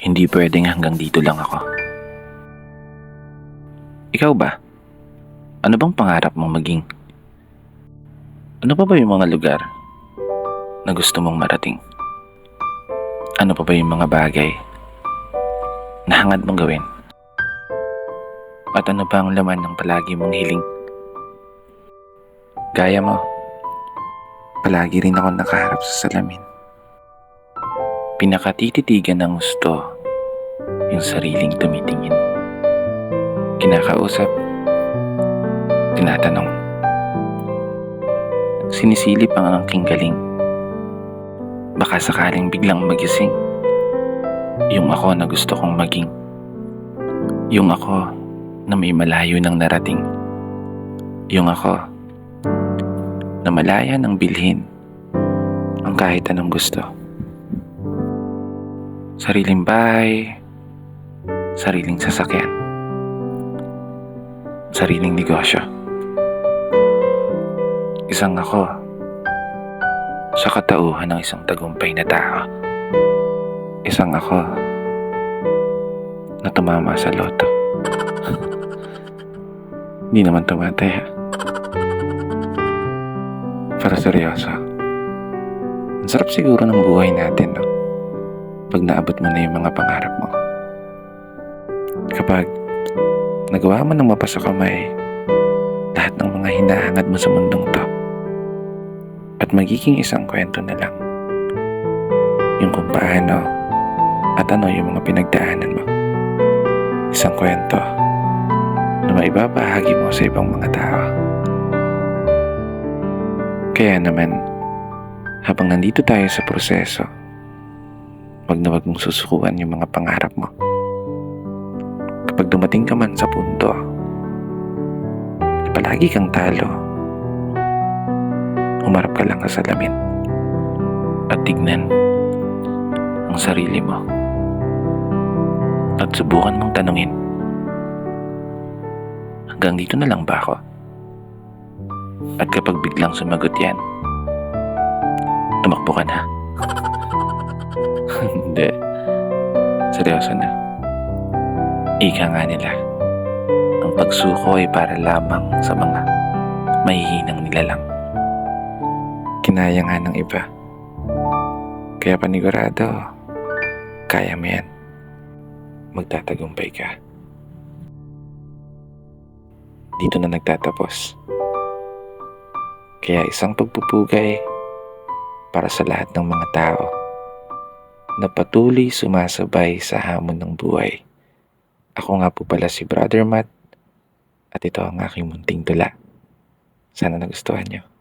Hindi pwedeng hanggang dito lang ako. Ikaw ba? Ano bang pangarap mong maging? Ano pa ba yung mga lugar na gusto mong marating? Ano pa ba yung mga bagay na hangad mong gawin? At ano ba ang laman ng palagi mong hiling? Gaya mo, palagi rin ako nakaharap sa salamin. Pinakatititigan ng gusto yung sariling tumitingin. Kinakausap, tinatanong. Sinisilip ang aking galing. Baka sakaling biglang magising. Yung ako na gusto kong maging. Yung ako na may malayo nang narating. Yung ako na malaya nang bilhin ang kahit anong gusto. Sariling bahay, sariling sasakyan, sariling negosyo. Isang ako sa katauhan ng isang tagumpay na tao. Isang ako na tumama sa loto. Hindi naman tumataya. Para seryoso. Ang sarap siguro ng buhay natin, no? Pag naabot mo na yung mga pangarap mo. Kapag nagawa mo ng mapasa kamay lahat ng mga hinahangad mo sa mundong to. At magiging isang kwento na lang yung kung paano at ano yung mga pinagdaanan mo. Isang kwento na maibabahagi mo sa ibang mga tao. Kaya naman, habang nandito tayo sa proseso, wag na wag mong susukuan yung mga pangarap mo. Kapag dumating ka man sa punto, palagi kang talo. Umarap ka lang sa salamin at tignan ang sarili mo at subukan mong tanungin, hanggang dito na lang ba ako? At kapag biglang sumagot yan, tumakbo ka na. Hindi, seryoso na. Ika nga nila, ang pagsuko ay para lamang sa mga mahihinang nilalang. Kinaya nga ng iba. Kaya panigurado, kaya mo yan. Magtatagumpay ka. Dito na nagtatapos. Kaya isang pagpupugay para sa lahat ng mga tao na patuloy sumasabay sa hamon ng buhay. Ako nga po pala si Brother Matt at ito ang aking munting tula. Sana nagustuhan niyo.